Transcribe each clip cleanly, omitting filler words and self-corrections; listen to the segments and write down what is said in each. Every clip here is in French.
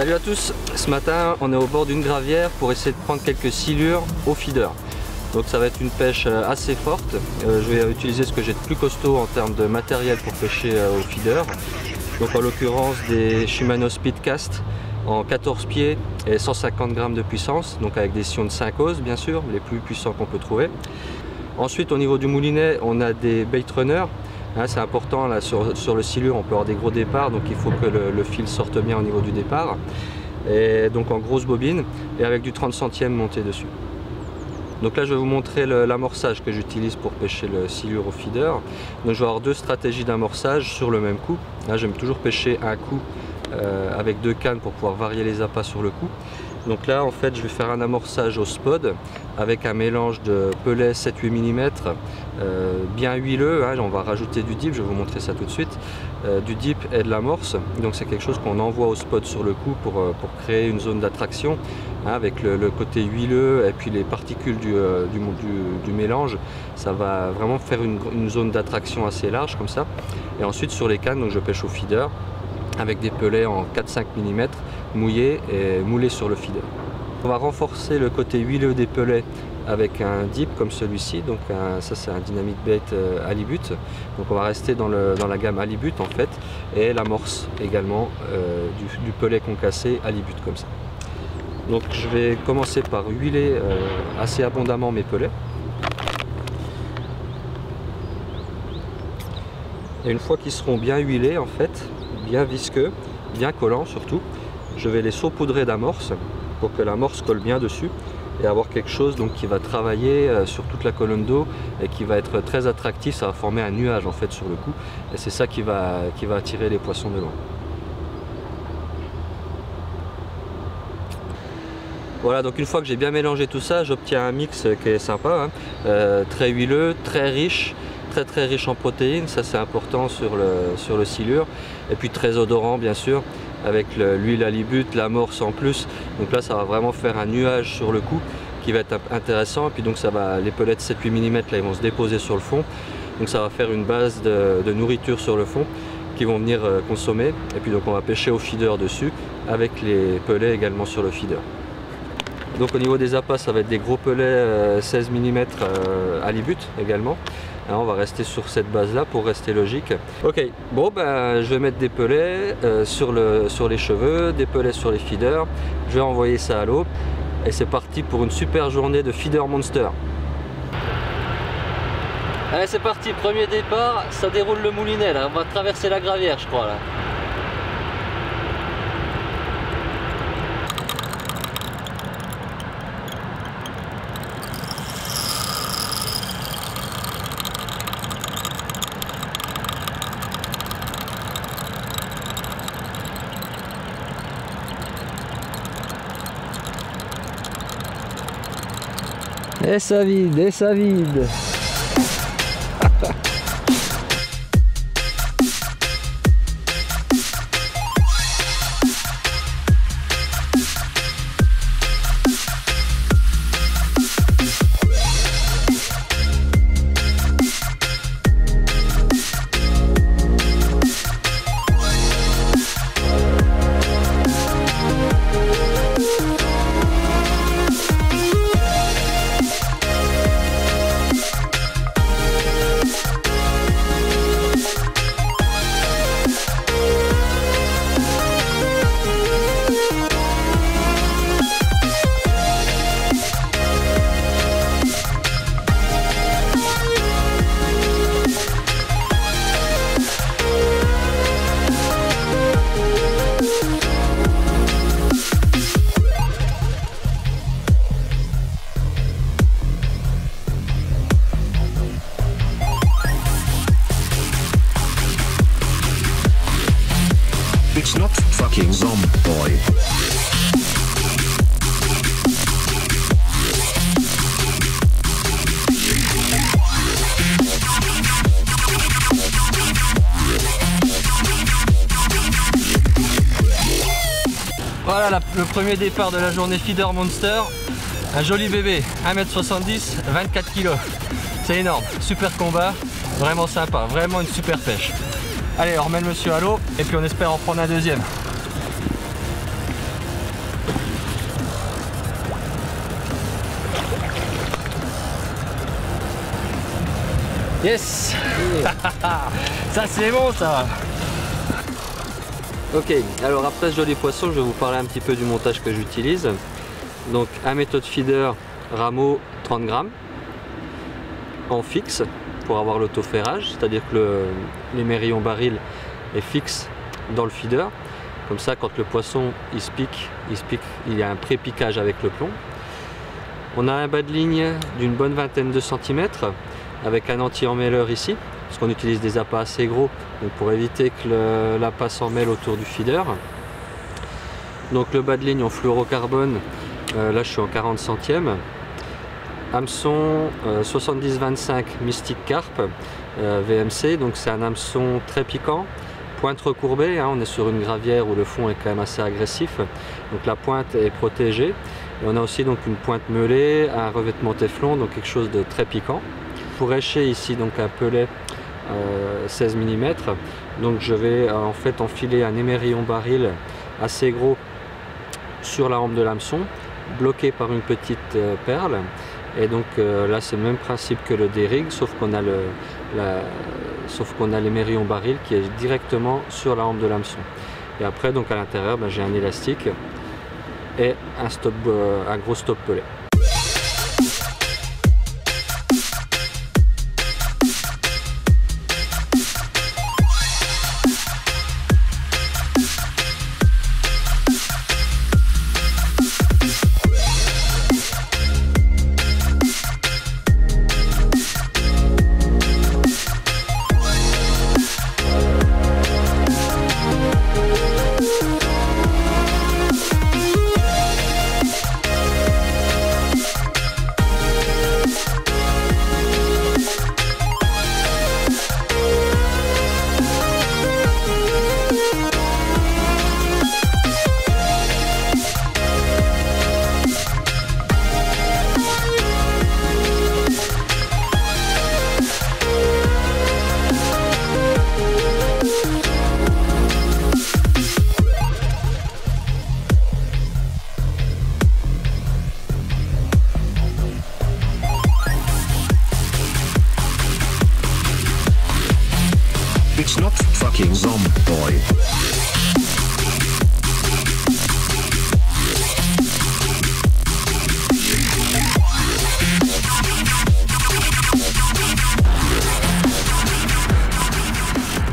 Salut à tous, ce matin on est au bord d'une gravière pour essayer de prendre quelques silures au feeder. Donc ça va être une pêche assez forte. Je vais utiliser ce que j'ai de plus costaud en termes de matériel pour pêcher au feeder. Donc en l'occurrence des Shimano Speedcast en 14 pieds et 150 grammes de puissance, donc avec des sillons de 5 oses bien sûr, les plus puissants qu'on peut trouver. Ensuite au niveau du moulinet on a des bait runners. C'est important là sur le silure, on peut avoir des gros départs, donc il faut que le fil sorte bien au niveau du départ. Et donc en grosse bobine et avec du 30 centièmes monté dessus. Donc là je vais vous montrer l'amorçage que j'utilise pour pêcher le silure au feeder. Donc je vais avoir deux stratégies d'amorçage sur le même coup. Là j'aime toujours pêcher un coup avec deux cannes pour pouvoir varier les appâts sur le coup. Donc là en fait je vais faire un amorçage au spod avec un mélange de pellet 7-8 mm bien huileux, on va rajouter du dip, je vais vous montrer ça tout de suite, du dip et de l'amorce. Donc c'est quelque chose qu'on envoie au spod sur le coup pour créer une zone d'attraction avec le côté huileux et puis les particules du mélange. Ça va vraiment faire une zone d'attraction assez large comme ça. Et ensuite sur les cannes, donc je pêche au feeder avec des pellets en 4-5 mm mouillés et moulés sur le feeder. On va renforcer le côté huileux des pellets avec un dip comme celui-ci, donc ça c'est un dynamic bait halibut. Donc on va rester dans la gamme halibut en fait, et l'amorce également du pellet concassé halibut comme ça. Donc je vais commencer par huiler assez abondamment mes pellets. Et une fois qu'ils seront bien huilés en fait, bien visqueux, bien collants surtout, je vais les saupoudrer d'amorce pour que l'amorce colle bien dessus et avoir quelque chose donc qui va travailler sur toute la colonne d'eau et qui va être très attractif. Ça va former un nuage en fait sur le coup et c'est ça qui va attirer les poissons de loin. Voilà, donc une fois que j'ai bien mélangé tout ça, j'obtiens un mix qui est sympa, très huileux, très riche en protéines, ça c'est important sur le silure, et puis très odorant bien sûr, avec l'huile halibut, l'amorce en plus. Donc là ça va vraiment faire un nuage sur le coup qui va être intéressant, et puis donc les pellets de 7-8 mm là ils vont se déposer sur le fond, donc ça va faire une base de nourriture sur le fond qui vont venir consommer, et puis donc on va pêcher au feeder dessus avec les pellets également sur le feeder. Donc au niveau des appâts, ça va être des gros pellets 16 mm halibut également. On va rester sur cette base là pour rester logique. Ok, bon je vais mettre des pellets sur les cheveux, des pellets sur les feeders. Je vais envoyer ça à l'eau et c'est parti pour une super journée de feeder monster. Allez c'est parti, premier départ, ça déroule le moulinet là, on va traverser la gravière je crois là. Et ça vide, et ça vide. It's not fucking Zomboid. Voilà le premier départ de la journée Feeder Monster. Un joli bébé, 1m70, 24 kg. C'est énorme, super combat, vraiment sympa, vraiment une super pêche. Allez, on remet le monsieur à l'eau et puis on espère en prendre un deuxième. Yes. Ça c'est bon ça. Ok, alors après ce joli poisson, je vais vous parler un petit peu du montage que j'utilise. Donc un méthode feeder, rameau 30 grammes en fixe pour avoir l'autoferrage, c'est-à-dire que l'émerillon baril est fixe dans le feeder. Comme ça, quand le poisson il se pique, il y a un pré-piquage avec le plomb. On a un bas de ligne d'une bonne vingtaine de centimètres avec un anti-emmêleur ici, parce qu'on utilise des appâts assez gros, donc pour éviter que l'appât s'emmêle autour du feeder. Donc le bas de ligne en fluorocarbone, là je suis en 40 centièmes. Hameçon 70-25 Mystic Carp VMC, donc c'est un hameçon très piquant. Pointe recourbée, hein, on est sur une gravière où le fond est quand même assez agressif, donc la pointe est protégée. Et on a aussi donc une pointe meulée, un revêtement téflon, donc quelque chose de très piquant. Pour écher ici donc un pelet 16 mm, donc je vais en fait enfiler un émerillon baril assez gros sur la hampe de l'hameçon, bloqué par une petite perle. Et donc là c'est le même principe que le D-rig, sauf qu'on a l'émerillon baril qui est directement sur la hampe de l'hameçon. Et après donc à l'intérieur j'ai un élastique et un gros stop pelet. It's not fucking Zomboid.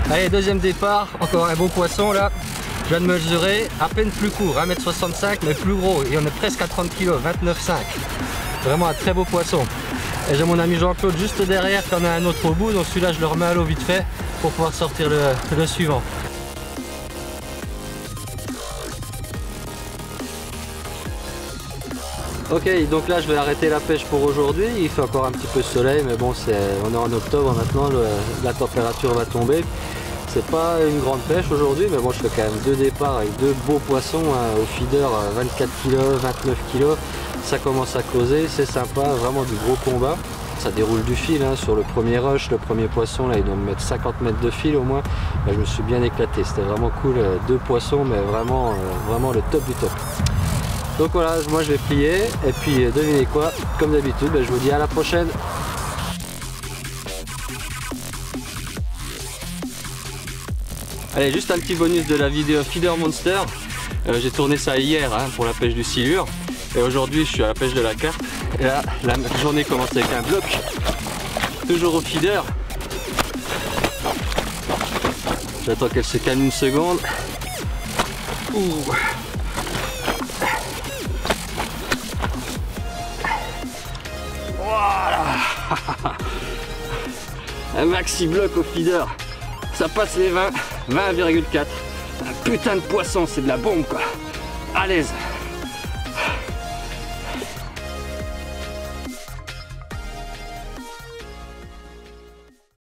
Allez, deuxième départ, encore un beau poisson là. Je viens de mesurer, à peine plus court, 1,65 m mais plus gros. Et on est presque à 30 kg, 29,5. Vraiment un très beau poisson. Et j'ai mon ami Jean-Claude juste derrière qui en a un autre au bout, donc celui-là je le remets à l'eau vite fait pour pouvoir sortir le suivant. Ok, donc là je vais arrêter la pêche pour aujourd'hui. Il fait encore un petit peu de soleil, mais bon, on est en octobre maintenant, la température va tomber. C'est pas une grande pêche aujourd'hui, mais bon, je fais quand même 2 départs avec 2 beaux poissons au feeder 24 kg, 29 kg. Ça commence à causer, c'est sympa, vraiment du gros combat. Ça déroule du fil, hein. Sur le premier rush, le premier poisson, là il doit me mettre 50 mètres de fil au moins. Là, je me suis bien éclaté, c'était vraiment cool, 2 poissons, mais vraiment le top du top. Donc voilà, moi je vais plier, et puis devinez quoi, comme d'habitude, je vous dis à la prochaine. Allez, juste un petit bonus de la vidéo Feeder Monster. J'ai tourné ça hier hein, pour la pêche du silure. Et aujourd'hui je suis à la pêche de la carpe. Et là, la journée commence avec un bloc. Toujours au feeder. J'attends qu'elle se calme une seconde. Ouh. Voilà. Un maxi bloc au feeder. Ça passe les 20,4. Un putain de poisson, c'est de la bombe quoi. À l'aise.